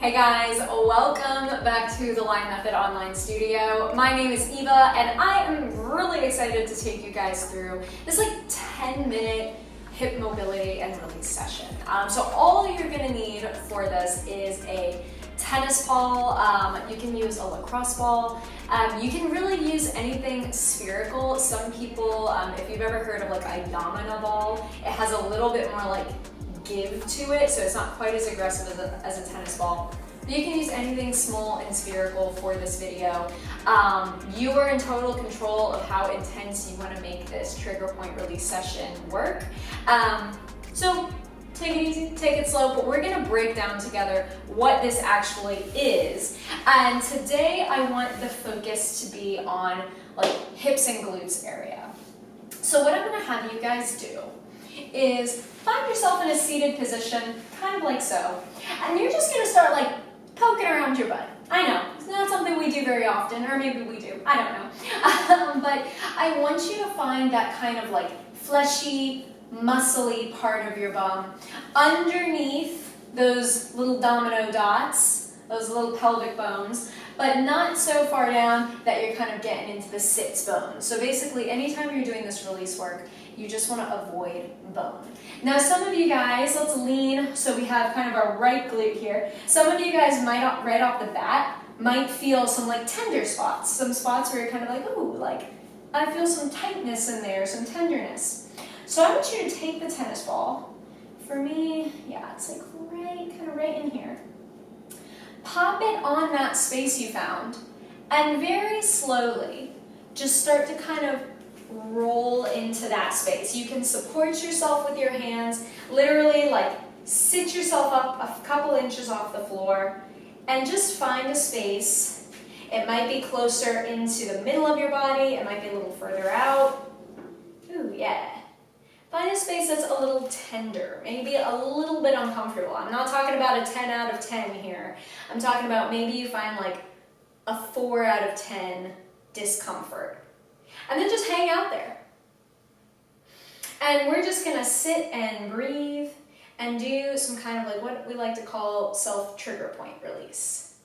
Hey guys, welcome back to the Line Method Online Studio. My name is Eva and I am really excited to take you guys through this 10-minute hip mobility and release session. So all you're gonna need for this is a tennis ball. You can use a lacrosse ball. You can really use anything spherical. Some people, if you've ever heard of a Yamana ball, it has a little bit more give to it, so it's not quite as aggressive as a tennis ball. But you can use anything small and spherical for this video. You are in total control of how intense you want to make this trigger point release session work. So take it easy, take it slow, but we're gonna break down together what this actually is. And today I want the focus to be on hips and glutes area. So what I'm gonna have you guys do is find yourself in a seated position, kind of like so, and you're just gonna start poking around your butt. I know, it's not something we do very often, or maybe we do, I don't know. But I want you to find that kind of fleshy, muscly part of your bum underneath those little domino dots, those little pelvic bones, but not so far down that you're kind of getting into the sits bone. So basically, anytime you're doing this release work, you just want to avoid bone. Now, some of you guys, let's lean so we have kind of our right glute here. Some of you guys might, right off the bat, might feel some tender spots, some spots where you're kind of ooh, I feel some tightness in there, some tenderness. So I want you to take the tennis ball. For me, yeah, it's right in here. Pop it on that space you found, and very slowly, just start to kind of roll into that space. You can support yourself with your hands, literally sit yourself up a couple inches off the floor, and just find a space. It might be closer into the middle of your body, it might be a little further out. Ooh, yeah. Find a space that's a little tender, maybe a little bit uncomfortable. I'm not talking about a 10 out of 10 here. I'm talking about maybe you find a 4 out of 10 discomfort. And then just hang out there. And we're just gonna sit and breathe and do some kind of what we like to call self-trigger point release.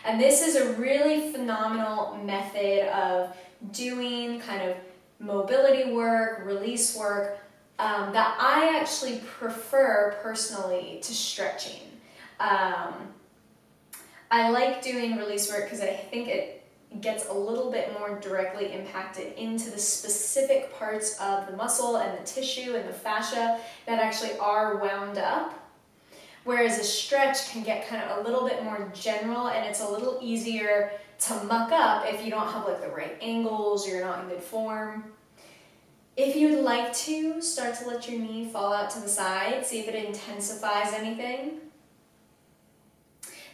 And this is a really phenomenal method of doing kind of mobility work, release work, that I actually prefer personally to stretching. I like doing release work because I think it gets a little bit more directly impacted into the specific parts of the muscle and the tissue and the fascia that actually are wound up. Whereas a stretch can get kind of a little bit more general, and it's a little easier to muck up if you don't have the right angles or you're not in good form. If you'd like to, start to let your knee fall out to the side, see if it intensifies anything.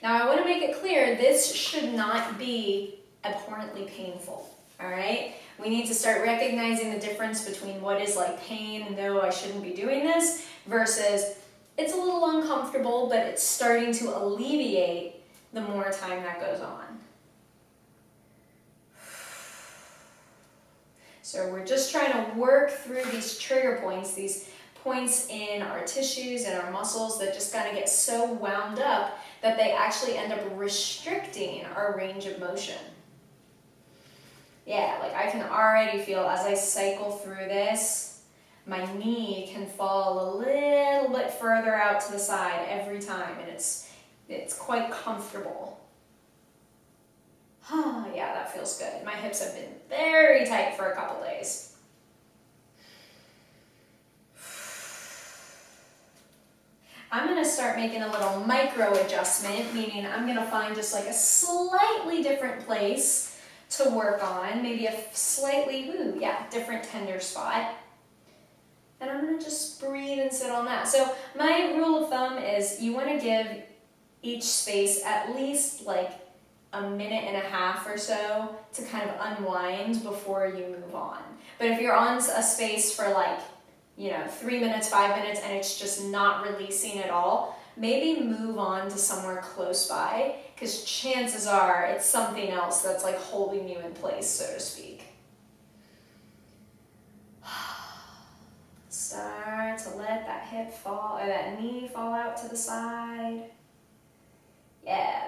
Now I want to make it clear, this should not be abhorrently painful, all right? We need to start recognizing the difference between what is pain, no, I shouldn't be doing this, versus it's a little uncomfortable, but it's starting to alleviate the more time that goes on. So we're just trying to work through these trigger points, these points in our tissues and our muscles that just kind of get so wound up that they actually end up restricting our range of motion. Yeah, I can already feel as I cycle through this, my knee can fall a little bit further out to the side every time, and it's quite comfortable. Yeah, that feels good. My hips have been very tight for a couple days. I'm going to start making a little micro adjustment, meaning I'm going to find just a slightly different place to work on, maybe a slightly, different tender spot. And I'm going to just breathe and sit on that. So my rule of thumb is you want to give each space at least a minute and a half or so to kind of unwind before you move on. But if you're on a space for 3 minutes, 5 minutes, and it's just not releasing at all, maybe move on to somewhere close by, because chances are it's something else that's holding you in place, so to speak. Start to let that hip fall, or that knee fall out to the side. Yeah.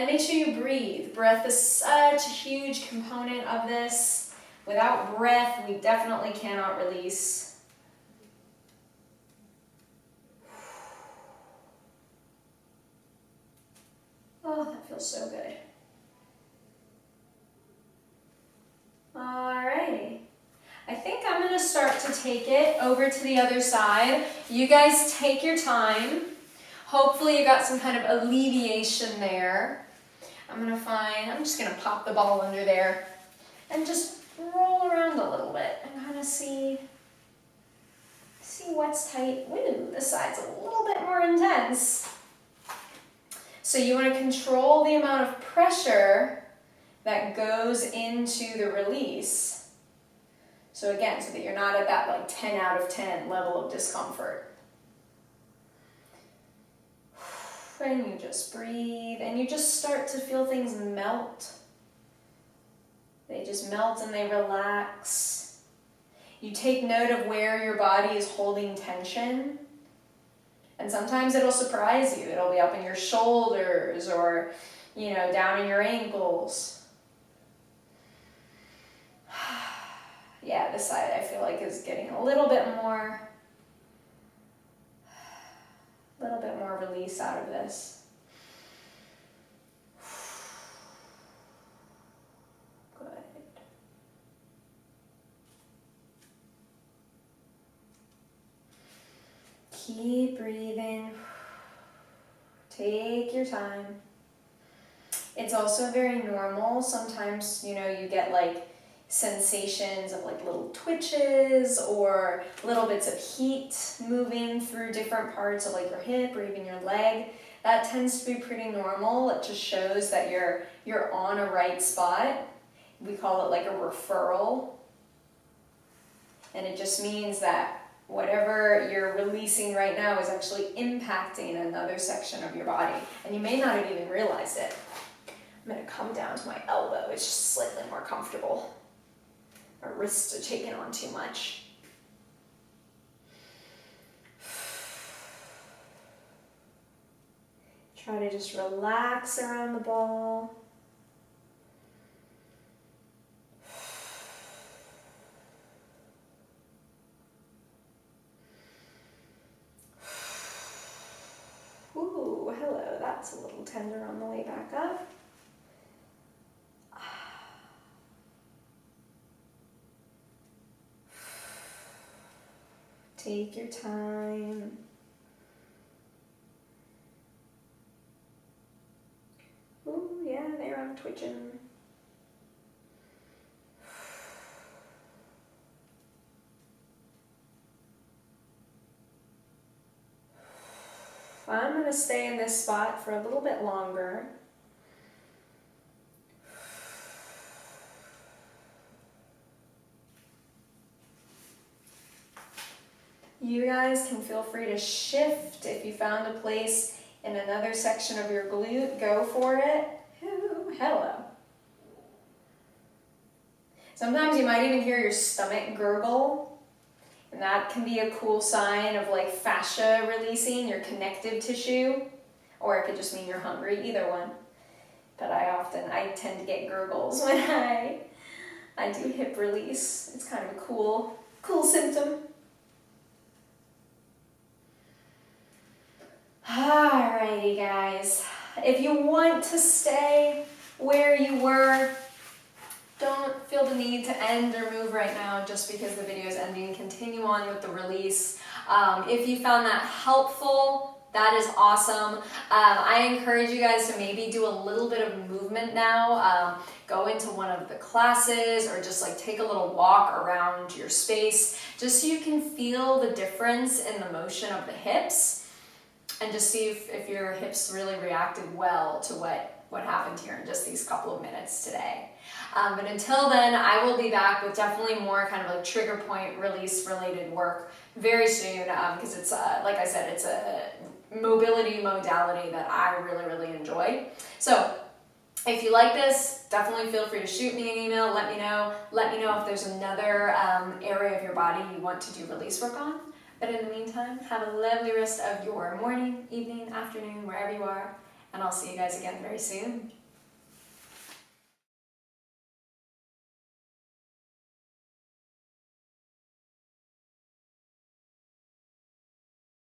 And make sure you breathe. Breath is such a huge component of this. Without breath, we definitely cannot release. Oh, that feels so good. Alrighty. I think I'm going to start to take it over to the other side. You guys take your time. Hopefully you got some kind of alleviation there. I'm just going to pop the ball under there and just roll around a little bit and kind of see what's tight. Ooh, this side's a little bit more intense. So you want to control the amount of pressure that goes into the release. So again, so that you're not at that like 10 out of 10 level of discomfort. And you just breathe and you just start to feel things melt. They just melt and they relax. You take note of where your body is holding tension. And sometimes it'll surprise you. It'll be up in your shoulders or, down in your ankles. Yeah, this side I feel like is getting a little bit more release out of this. Good. Keep breathing. Take your time. It's also very normal. Sometimes, you get like sensations of like little twitches or little bits of heat moving through different parts of like your hip or even your leg. That tends to be pretty normal. It just shows that you're on a right spot. We call it like a referral. And it just means that whatever you're releasing right now is actually impacting another section of your body. And you may not have even realized it. I'm going to come down to my elbow. It's just slightly more comfortable. My wrists are taking on too much. Try to just relax around the ball. Ooh, hello, that's a little tender on the way back up. Take your time. Ooh, yeah, there I'm twitching. I'm going to stay in this spot for a little bit longer. You guys can feel free to shift. If you found a place in another section of your glute, go for it. Ooh, hello. Sometimes you might even hear your stomach gurgle, and that can be a cool sign of like fascia releasing, your connective tissue, or it could just mean you're hungry, either one. But I tend to get gurgles when I do hip release. It's kind of a cool symptom. Alrighty guys, if you want to stay where you were, don't feel the need to end or move right now just because the video is ending. Continue on with the release. If you found that helpful, that is awesome. I encourage you guys to maybe do a little bit of movement now. Go into one of the classes or just like take a little walk around your space just so you can feel the difference in the motion of the hips. And just see if your hips really reacted well to what happened here in just these couple of minutes today. But until then, I will be back with definitely more kind of like trigger point release related work very soon because it's, like I said, it's a mobility modality that I really, really enjoy. So if you like this, definitely feel free to shoot me an email, let me know. Let me know if there's another area of your body you want to do release work on. But in the meantime, have a lovely rest of your morning, evening, afternoon, wherever you are, and I'll see you guys again very soon.